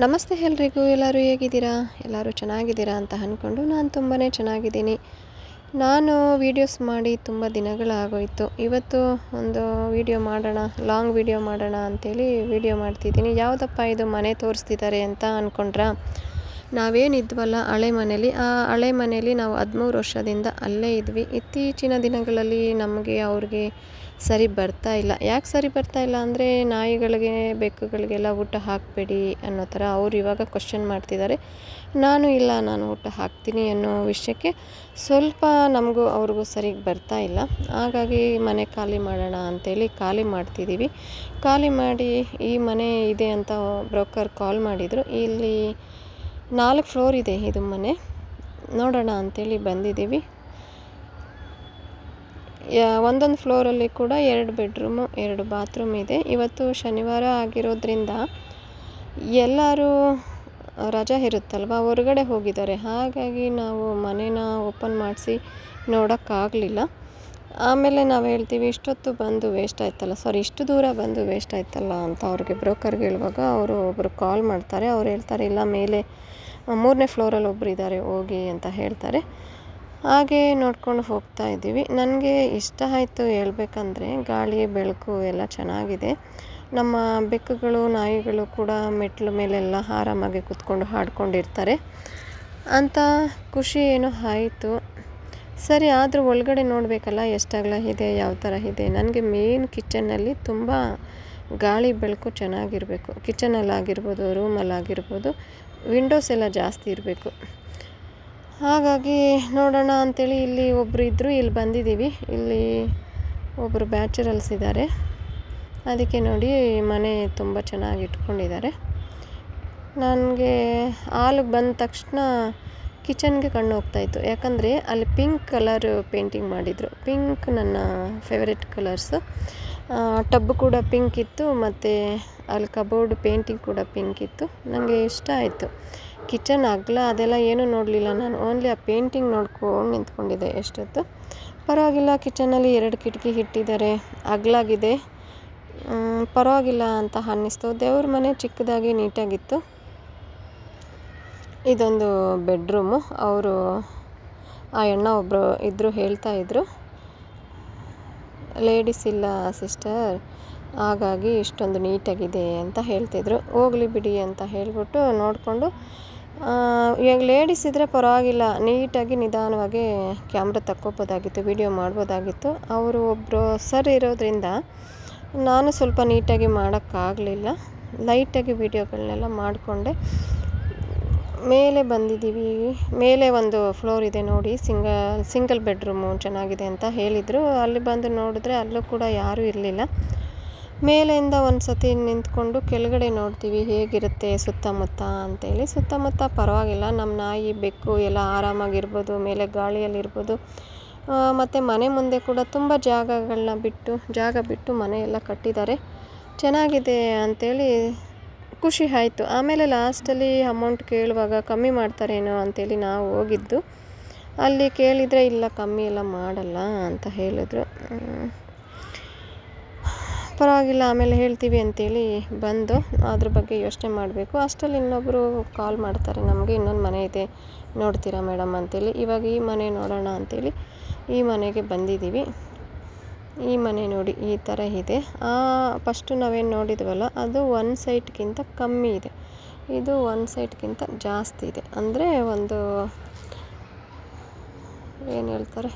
ನಮಸ್ತೆ ಎಲ್ರಿಗೂ. ಎಲ್ಲರೂ ಹೇಗಿದ್ದೀರಾ? ಎಲ್ಲರೂ ಚೆನ್ನಾಗಿದ್ದೀರಾ ಅಂತ ಅಂದ್ಕೊಂಡು ನಾನು ತುಂಬಾ ಚೆನ್ನಾಗಿದ್ದೀನಿ. ನಾನು ವೀಡಿಯೋಸ್ ಮಾಡಿ ತುಂಬ ದಿನಗಳಾಗೋಯಿತು. ಇವತ್ತು ಒಂದು ವೀಡಿಯೋ ಮಾಡೋಣ, ಲಾಂಗ್ ವೀಡಿಯೋ ಮಾಡೋಣ ಅಂಥೇಳಿ ವೀಡಿಯೋ ಮಾಡ್ತಿದ್ದೀನಿ. ಯಾವುದಪ್ಪ ಇದು ಮನೆ ತೋರಿಸ್ತಿದ್ದಾರೆ ಅಂತ ಅಂದ್ಕೊಂಡ್ರಾ? ನಾವೇನಿದ್ವಲ್ಲ ಹಳೆ ಮನೇಲಿ, ಆ ಹಳೆ ಮನೇಲಿ ನಾವು 13 ವರ್ಷದಿಂದ ಅಲ್ಲೇ ಇದ್ವಿ. ಇತ್ತೀಚಿನ ದಿನಗಳಲ್ಲಿ ನಮಗೆ ಅವ್ರಿಗೆ ಸರಿ ಬರ್ತಾ ಇಲ್ಲ. ಯಾಕೆ ಸರಿ ಬರ್ತಾ ಇಲ್ಲ ಅಂದರೆ, ನಾಯಿಗಳಿಗೆ ಬೆಕ್ಕುಗಳಿಗೆಲ್ಲ ಊಟ ಹಾಕಬೇಡಿ ಅನ್ನೋ ಥರ ಅವ್ರು ಇವಾಗ ಕ್ವಶನ್ ಮಾಡ್ತಿದ್ದಾರೆ. ನಾನು ಊಟ ಹಾಕ್ತೀನಿ ಅನ್ನೋ ವಿಷಯಕ್ಕೆ ಸ್ವಲ್ಪ ನಮಗೂ ಅವ್ರಿಗೂ ಸರಿಗೆ ಬರ್ತಾ ಇಲ್ಲ. ಹಾಗಾಗಿ ಮನೆ ಖಾಲಿ ಮಾಡೋಣ ಅಂಥೇಳಿ ಖಾಲಿ ಮಾಡ್ತಿದ್ದೀವಿ. ಖಾಲಿ ಮಾಡಿ ಈ ಮನೆ ಇದೆ ಅಂತ ಬ್ರೋಕರ್ ಕಾಲ್ ಮಾಡಿದರು. ಇಲ್ಲಿ 4 ಫ್ಲೋರ್ ಇದೆ ಇದು ಮನೆ, ನೋಡೋಣ ಅಂಥೇಳಿ ಬಂದಿದ್ದೀವಿ. ಒಂದೊಂದು ಫ್ಲೋರಲ್ಲಿ ಕೂಡ 2 ಬೆಡ್ರೂಮು 2 ಬಾತ್ರೂಮ್ ಇದೆ. ಇವತ್ತು ಶನಿವಾರ ಆಗಿರೋದ್ರಿಂದ ಎಲ್ಲರೂ ರಜೆ ಇರುತ್ತಲ್ವ, ಹೊರಗಡೆ ಹೋಗಿದ್ದಾರೆ. ಹಾಗಾಗಿ ನಾವು ಮನೇನ ಓಪನ್ ಮಾಡಿಸಿ ನೋಡೋಕ್ಕಾಗಲಿಲ್ಲ. ಆಮೇಲೆ ನಾವು ಹೇಳ್ತೀವಿ, ಇಷ್ಟೊತ್ತು ಬಂದು ವೇಸ್ಟ್ ಆಯ್ತಲ್ಲ, ಇಷ್ಟು ದೂರ ಬಂದು ವೇಸ್ಟ್ ಆಯ್ತಲ್ಲ ಅಂತ ಅವ್ರಿಗೆ ಬ್ರೋಕರ್ಗೆ ಹೇಳುವಾಗ ಅವರು ಒಬ್ಬರು ಕಾಲ್ ಮಾಡ್ತಾರೆ. ಅವ್ರು ಹೇಳ್ತಾರೆ, ಇಲ್ಲ ಮೇಲೆ 3ನೇ ಫ್ಲೋರಲ್ಲಿ ಒಬ್ಬರು ಇದ್ದಾರೆ, ಹೋಗಿ ಅಂತ ಹೇಳ್ತಾರೆ. ಹಾಗೆ ನೋಡ್ಕೊಂಡು ಹೋಗ್ತಾ ಇದ್ದೀವಿ. ನನಗೆ ಇಷ್ಟ ಆಯಿತು ಹೇಳ್ಬೇಕಂದ್ರೆ, ಗಾಳಿ ಬೆಳಕು ಎಲ್ಲ ಚೆನ್ನಾಗಿದೆ. ನಮ್ಮ ಬೆಕ್ಕುಗಳು ನಾಯಿಗಳು ಕೂಡ ಮೆಟ್ಲು ಮೇಲೆಲ್ಲ ಆರಾಮಾಗಿ ಕೂತ್ಕೊಂಡು ಹಾಡ್ಕೊಂಡಿರ್ತಾರೆ ಅಂತ ಖುಷಿ ಏನೋ ಆಯಿತು. ಸರಿ, ಆದರೂ ಒಳಗಡೆ ನೋಡಬೇಕಲ್ಲ, ಎಷ್ಟು ಅಗಲ ಇದೆ, ಯಾವ ಥರ ಇದೆ. ನನಗೆ ಮೇನ್ ಕಿಚನ್ನಲ್ಲಿ ತುಂಬ ಗಾಳಿ ಬೆಳಕು ಚೆನ್ನಾಗಿರಬೇಕು. ಕಿಚನಲ್ಲಾಗಿರ್ಬೋದು, ರೂಮಲ್ಲಾಗಿರ್ಬೋದು, ವಿಂಡೋಸ್ ಎಲ್ಲ ಜಾಸ್ತಿ ಇರಬೇಕು. ಹಾಗಾಗಿ ನೋಡೋಣ ಅಂಥೇಳಿ ಇಲ್ಲಿ ಒಬ್ಬರು ಇದ್ದರು, ಇಲ್ಲಿ ಬಂದಿದ್ದೀವಿ. ಇಲ್ಲಿ ಒಬ್ಬರು ಬ್ಯಾಚುಲರ್ಸ್ ಇದ್ದಾರೆ. ಅದಕ್ಕೆ ನೋಡಿ ಮನೆ ತುಂಬ ಚೆನ್ನಾಗಿ ಇಟ್ಕೊಂಡಿದ್ದಾರೆ. ನನಗೆ ಹಾಲಿಗೆ ಬಂದ ತಕ್ಷಣ ಕಿಚನ್ಗೆ ಕಣ್ಣು ಹೋಗ್ತಾಯಿತ್ತು. ಯಾಕಂದರೆ ಅಲ್ಲಿ ಪಿಂಕ್ ಕಲರ್ ಪೇಂಟಿಂಗ್ ಮಾಡಿದರು. ಪಿಂಕ್ ನನ್ನ ಫೇವರೆಟ್ ಕಲರ್ಸು. ಟಬ್ ಕೂಡ ಪಿಂಕ್ ಇತ್ತು, ಮತ್ತು ಅಲ್ಲಿ ಕಬೋರ್ಡ್ ಪೇಂಟಿಂಗ್ ಕೂಡ ಪಿಂಕ್ ಇತ್ತು. ನನಗೆ ಇಷ್ಟ ಆಯಿತು. ಕಿಚನ್ ಅಗಲ ಅದೆಲ್ಲ ಏನೂ ನೋಡಲಿಲ್ಲ ನಾನು, ಓನ್ಲಿ ಆ ಪೇಂಟಿಂಗ್ ನೋಡ್ಕೊಂಡು ನಿಂತ್ಕೊಂಡಿದ್ದೆ ಎಷ್ಟೊತ್ತು. ಪರವಾಗಿಲ್ಲ, ಕಿಚನಲ್ಲಿ 2 ಕಿಟಕಿ ಇಟ್ಟಿದ್ದಾರೆ, ಅಗಲಾಗಿದೆ, ಪರವಾಗಿಲ್ಲ ಅಂತ ಅನ್ನಿಸ್ತು. ದೇವ್ರ ಮನೆ ಚಿಕ್ಕದಾಗಿ ನೀಟಾಗಿತ್ತು. ಇದೊಂದು ಬೆಡ್ರೂಮು. ಅವರು ಆ ಅಣ್ಣ ಒಬ್ಬರು ಇದ್ದರು, ಹೇಳ್ತಾಯಿದ್ರು, ಲೇಡೀಸ್ ಇಲ್ಲ ಸಿಸ್ಟರ್, ಹಾಗಾಗಿ ಇಷ್ಟೊಂದು ನೀಟಾಗಿದೆ ಅಂತ ಹೇಳ್ತಿದ್ರು. ಹೋಗಲಿ ಬಿಡಿ ಅಂತ ಹೇಳಿಬಿಟ್ಟು ನೋಡಿಕೊಂಡು, ಇವಾಗ ಲೇಡೀಸ್ ಇದ್ದರೆ ಪರವಾಗಿಲ್ಲ, ನೀಟಾಗಿ ನಿಧಾನವಾಗಿ ಕ್ಯಾಮ್ರಾ ತಕ್ಕೋಬೋದಾಗಿತ್ತು, ವಿಡಿಯೋ ಮಾಡ್ಬೋದಾಗಿತ್ತು. ಅವರು ಒಬ್ಬರು ಸರ್ ಇರೋದ್ರಿಂದ ನಾನು ಸ್ವಲ್ಪ ನೀಟಾಗಿ ಮಾಡೋಕ್ಕಾಗಲಿಲ್ಲ. ಲೈಟಾಗಿ ವಿಡಿಯೋಗಳನ್ನೆಲ್ಲ ಮಾಡಿಕೊಂಡೆ. ಮೇಲೆ ಬಂದಿದ್ದೀವಿ. ಮೇಲೆ ಒಂದು ಫ್ಲೋರ್ ಇದೆ ನೋಡಿ, ಸಿಂಗಲ್ ಬೆಡ್ರೂಮು ಚೆನ್ನಾಗಿದೆ ಅಂತ ಹೇಳಿದರು. ಅಲ್ಲಿ ಬಂದು ನೋಡಿದ್ರೆ ಅಲ್ಲೂ ಕೂಡ ಯಾರೂ ಇರಲಿಲ್ಲ. ಮೇಲೆಯಿಂದ ಒಂದು ಸತಿ ನಿಂತ್ಕೊಂಡು ಕೆಳಗಡೆ ನೋಡ್ತೀವಿ ಹೇಗಿರುತ್ತೆ ಸುತ್ತಮುತ್ತ ಅಂತೇಳಿ. ಸುತ್ತಮುತ್ತ ಪರವಾಗಿಲ್ಲ, ನಮ್ಮ ನಾಯಿ ಬೆಕ್ಕು ಎಲ್ಲ ಆರಾಮಾಗಿರ್ಬೋದು, ಮೇಲೆ ಗಾಳಿಯಲ್ಲಿರ್ಬೋದು. ಮತ್ತು ಮನೆ ಮುಂದೆ ಕೂಡ ತುಂಬ ಜಾಗ ಬಿಟ್ಟು ಮನೆ ಎಲ್ಲ ಕಟ್ಟಿದ್ದಾರೆ. ಚೆನ್ನಾಗಿದೆ ಅಂಥೇಳಿ ಖುಷಿ ಆಯಿತು. ಆಮೇಲೆ ಲಾಸ್ಟಲ್ಲಿ ಅಮೌಂಟ್ ಕೇಳುವಾಗ ಕಮ್ಮಿ ಮಾಡ್ತಾರೇನೋ ಅಂಥೇಳಿ ನಾವು ಹೋಗಿದ್ದು. ಅಲ್ಲಿ ಕೇಳಿದರೆ ಇಲ್ಲ, ಕಮ್ಮಿ ಎಲ್ಲ ಮಾಡಲ್ಲ ಅಂತ ಹೇಳಿದ್ರು. ಪರವಾಗಿಲ್ಲ, ಆಮೇಲೆ ಹೇಳ್ತೀವಿ ಅಂಥೇಳಿ ಬಂದು ಅದ್ರ ಬಗ್ಗೆ ಯೋಚನೆ ಮಾಡಬೇಕು. ಅಷ್ಟರಲ್ಲಿ ಇನ್ನೊಬ್ಬರು ಕಾಲ್ ಮಾಡ್ತಾರೆ ನಮಗೆ, ಇನ್ನೊಂದು ಮನೆ ಇದೆ ನೋಡ್ತೀರಾ ಮೇಡಮ್ ಅಂಥೇಳಿ. ಇವಾಗ ಈ ಮನೆ ನೋಡೋಣ ಅಂಥೇಳಿ ಈ ಮನೆಗೆ ಬಂದಿದ್ದೀವಿ. ಈ ಮನೆ ನೋಡಿ ಈ ಥರ ಇದೆ. ಫಸ್ಟು ನಾವೇನು ನೋಡಿದ್ವಲ್ಲ, ಅದು 1 ಸೈಟ್ಗಿಂತ ಕಮ್ಮಿ ಇದೆ. ಇದು 1 ಸೈಟ್ಗಿಂತ ಜಾಸ್ತಿ ಇದೆ. ಅಂದರೆ ಒಂದು ಏನು ಹೇಳ್ತಾರೆ,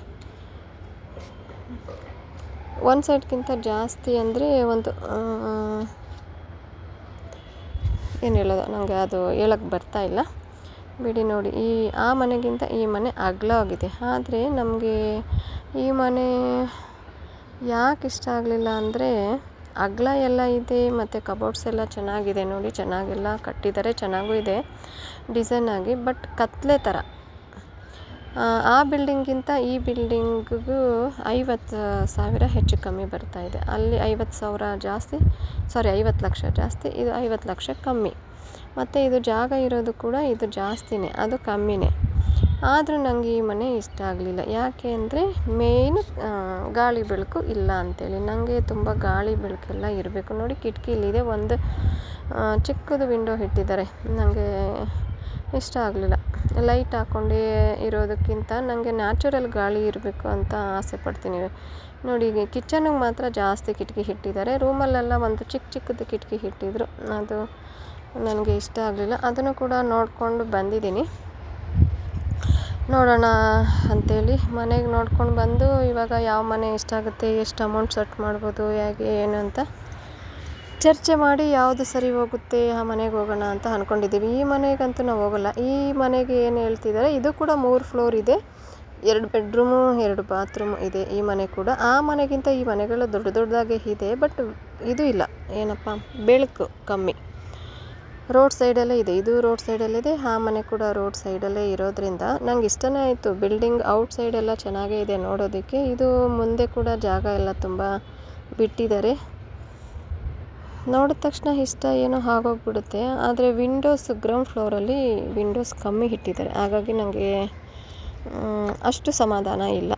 1 ಸೈಡ್ಗಿಂತ ಜಾಸ್ತಿ ಅಂದರೆ ಒಂದು ಏನು ಹೇಳೋದು, ನನಗೆ ಅದು ಹೇಳೋಕ್ಕೆ ಬರ್ತಾ ಇಲ್ಲ, ಬಿಡಿ. ನೋಡಿ, ಆ ಮನೆಗಿಂತ ಈ ಮನೆ ಅಗಲವಾಗಿದೆ. ಆದರೆ ನಮಗೆ ಈ ಮನೆ ಯಾಕೆ ಇಷ್ಟ ಆಗಲಿಲ್ಲ ಅಂದರೆ, ಅಗಲ ಎಲ್ಲ ಇದೆ, ಮತ್ತು ಕಬೋರ್ಡ್ಸ್ ಎಲ್ಲ ಚೆನ್ನಾಗಿದೆ ನೋಡಿ, ಚೆನ್ನಾಗೆಲ್ಲ ಕಟ್ಟಿದ್ದಾರೆ, ಚೆನ್ನಾಗೂ ಇದೆ ಡಿಸೈನಾಗಿ. ಬಟ್ ಕತ್ಲೆ ಥರ. ಆ ಬಿಲ್ಡಿಂಗಿಂತ ಈ ಬಿಲ್ಡಿಂಗಿಗೂ 50,000 ಹೆಚ್ಚು ಕಮ್ಮಿ ಬರ್ತಾಯಿದೆ. ಅಲ್ಲಿ 50,000 ಜಾಸ್ತಿ, 50 ಲಕ್ಷ ಜಾಸ್ತಿ, ಇದು 50 ಲಕ್ಷ ಕಮ್ಮಿ. ಮತ್ತು ಇದು ಜಾಗ ಇರೋದು ಕೂಡ ಇದು ಜಾಸ್ತಿನೇ, ಅದು ಕಮ್ಮಿನೇ. ಆದರೂ ನನಗೆ ಈ ಮನೆ ಇಷ್ಟ ಆಗಲಿಲ್ಲ. ಯಾಕೆ ಅಂದರೆ ಮೇಯ್ನು ಗಾಳಿ ಬೆಳಕು ಇಲ್ಲ ಅಂಥೇಳಿ. ನನಗೆ ತುಂಬ ಗಾಳಿ ಬೆಳಕೆಲ್ಲ ಇರಬೇಕು. ನೋಡಿ, ಕಿಟಕಿ ಇಲ್ಲಿದೆ, ಒಂದು ಚಿಕ್ಕದು ವಿಂಡೋ ಇಟ್ಟಿದ್ದಾರೆ. ನನಗೆ ಇಷ್ಟ ಆಗಲಿಲ್ಲ. ಲೈಟ್ ಹಾಕ್ಕೊಂಡೇ ಇರೋದಕ್ಕಿಂತ ನನಗೆ ನ್ಯಾಚುರಲ್ ಗಾಳಿ ಇರಬೇಕು ಅಂತ ಆಸೆ ಪಡ್ತೀನಿ. ನೋಡಿ ಕಿಚನ್ನಿಗೆ ಮಾತ್ರ ಜಾಸ್ತಿ ಕಿಟಕಿ ಇಟ್ಟಿದ್ದಾರೆ. ರೂಮಲ್ಲೆಲ್ಲ ಒಂದು ಚಿಕ್ಕದು ಕಿಟಕಿ ಇಟ್ಟಿದ್ರು. ಅದು ನನಗೆ ಇಷ್ಟ ಆಗಲಿಲ್ಲ. ಅದನ್ನು ಕೂಡ ನೋಡಿಕೊಂಡು ಬಂದಿದ್ದೀನಿ. ನೋಡೋಣ ಅಂಥೇಳಿ ಮನೆಗೆ ನೋಡ್ಕೊಂಡು ಬಂದು ಇವಾಗ ಯಾವ ಮನೆ ಇಷ್ಟ ಆಗುತ್ತೆ, ಎಷ್ಟು ಅಮೌಂಟ್ ಸೆಟ್ ಮಾಡ್ಬೋದು, ಹೇಗೆ ಏನು ಅಂತ ಚರ್ಚೆ ಮಾಡಿ ಯಾವುದು ಸರಿ ಹೋಗುತ್ತೆ ಆ ಮನೆಗೆ ಹೋಗೋಣ ಅಂತ ಅಂದ್ಕೊಂಡಿದ್ದೀವಿ. ಈ ಮನೆಗಂತೂ ನಾವು ಹೋಗೋಲ್ಲ. ಈ ಮನೆಗೆ ಏನು ಹೇಳ್ತಿದ್ದಾರೆ, ಇದು ಕೂಡ 3 ಫ್ಲೋರ್ ಇದೆ, 2 ಬೆಡ್ರೂಮು 2 ಬಾತ್ರೂಮು ಇದೆ ಈ ಮನೆ ಕೂಡ. ಆ ಮನೆಗಿಂತ ಈ ಮನೆಗಳು ದೊಡ್ಡದಾಗೇ ಇದೆ. ಬಟ್ ಇದು ಇಲ್ಲ, ಏನಪ್ಪ ಬೆಳಕು ಕಮ್ಮಿ. ರೋಡ್ ಸೈಡಲ್ಲೇ ಇದೆ, ಇದು ರೋಡ್ ಸೈಡಲ್ಲಿದೆ, ಆ ಮನೆ ಕೂಡ ರೋಡ್ ಸೈಡಲ್ಲೇ ಇರೋದ್ರಿಂದ ನಂಗೆ ಇಷ್ಟನೇ ಆಯಿತು. ಬಿಲ್ಡಿಂಗ್ ಔಟ್ ಸೈಡೆಲ್ಲ ಚೆನ್ನಾಗೇ ಇದೆ ನೋಡೋದಕ್ಕೆ. ಇದು ಮುಂದೆ ಕೂಡ ಜಾಗ ಎಲ್ಲ ತುಂಬ ಬಿಟ್ಟಿದ್ದಾರೆ. ನೋಡಿದ ತಕ್ಷಣ ಇಷ್ಟ ಏನೋ ಆಗೋಗ್ಬಿಡುತ್ತೆ. ಆದರೆ ವಿಂಡೋಸ್ ಗ್ರೌಂಡ್ ಫ್ಲೋರಲ್ಲಿ ವಿಂಡೋಸ್ ಕಮ್ಮಿ ಇಟ್ಟಿದ್ದಾರೆ. ಹಾಗಾಗಿ ನನಗೆ ಅಷ್ಟು ಸಮಾಧಾನ ಇಲ್ಲ.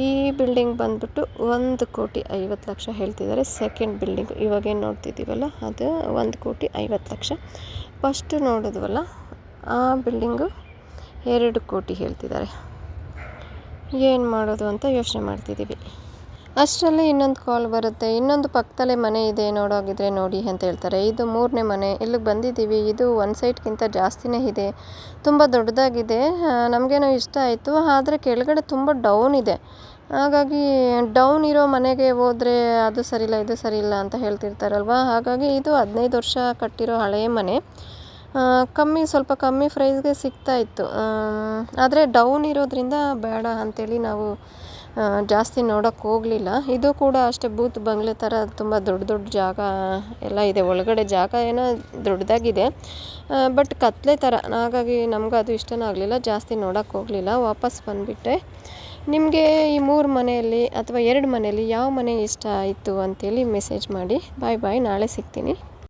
ಈ ಬಿಲ್ಡಿಂಗ್ ಬಂದ್ಬಿಟ್ಟು 1,50,00,000 ಹೇಳ್ತಿದ್ದಾರೆ. ಸೆಕೆಂಡ್ ಬಿಲ್ಡಿಂಗ್ ಇವಾಗೇನು ನೋಡ್ತಿದ್ದೀವಲ್ಲ ಅದು 1,50,00,000. ಫಸ್ಟು ನೋಡಿದ್ವಲ್ಲ ಆ ಬಿಲ್ಡಿಂಗು 2,00,00,000 ಹೇಳ್ತಿದ್ದಾರೆ. ಏನು ಮಾಡೋದು ಅಂತ ಯೋಚನೆ ಮಾಡ್ತಿದ್ದೀವಿ. ಅಷ್ಟರಲ್ಲಿ ಇನ್ನೊಂದು ಕಾಲ್ ಬರುತ್ತೆ. ಇನ್ನೊಂದು ಪಕ್ಕದಲ್ಲೇ ಮನೆ ಇದೆ, ನೋಡೋಗಿದ್ರೆ ನೋಡಿ ಅಂತ ಹೇಳ್ತಾರೆ. ಇದು 3ನೇ ಮನೆ. ಇಲ್ಲಿಗೆ ಬಂದಿದ್ದೀವಿ. ಇದು ಒಂದು ಸೈಡ್ಗಿಂತ ಜಾಸ್ತಿನೇ ಇದೆ, ತುಂಬ ದೊಡ್ಡದಾಗಿದೆ. ನಮಗೇನೋ ಇಷ್ಟ ಆಯಿತು. ಆದರೆ ಕೆಳಗಡೆ ತುಂಬ ಡೌನ್ ಇದೆ. ಹಾಗಾಗಿ ಡೌನ್ ಇರೋ ಮನೆಗೆ ಹೋದರೆ ಅದು ಸರಿಯಿಲ್ಲ ಇದು ಸರಿಯಿಲ್ಲ ಅಂತ ಹೇಳ್ತಿರ್ತಾರಲ್ವ. ಹಾಗಾಗಿ ಇದು 15 ವರ್ಷ ಕಟ್ಟಿರೋ ಹಳೆಯ ಮನೆ. ಸ್ವಲ್ಪ ಕಮ್ಮಿ ಪ್ರೈಸ್ಗೆ ಸಿಗ್ತಾಯಿತ್ತು. ಆದರೆ ಡೌನ್ ಇರೋದ್ರಿಂದ ಬೇಡ ಅಂಥೇಳಿ ನಾವು ಜಾಸ್ತಿ ನೋಡೋಕ್ಕೆ ಹೋಗಲಿಲ್ಲ. ಇದು ಕೂಡ ಅಷ್ಟೇ ಬೂತ್ ಬಂಗ್ಲೆ ಥರ ತುಂಬ ದೊಡ್ಡ ಜಾಗ ಎಲ್ಲ ಇದೆ. ಒಳಗಡೆ ಜಾಗ ಏನೋ ದೊಡ್ಡದಾಗಿದೆ, ಬಟ್ ಕತ್ಲೆ ಥರ. ಹಾಗಾಗಿ ನಮ್ಗೆ ಅದು ಇಷ್ಟನೂ ಆಗಲಿಲ್ಲ, ಜಾಸ್ತಿ ನೋಡೋಕ್ಕೆ ಹೋಗಲಿಲ್ಲ, ವಾಪಸ್ ಬಂದುಬಿಟ್ಟೆ. ನಿಮಗೆ ಈ 3 ಮನೆಯಲ್ಲಿ ಅಥವಾ 2 ಮನೆಯಲ್ಲಿ ಯಾವ ಮನೆ ಇಷ್ಟ ಆಯಿತು ಅಂತೇಳಿ ಮೆಸೇಜ್ ಮಾಡಿ. ಬಾಯ್, ನಾಳೆ ಸಿಗ್ತೀನಿ.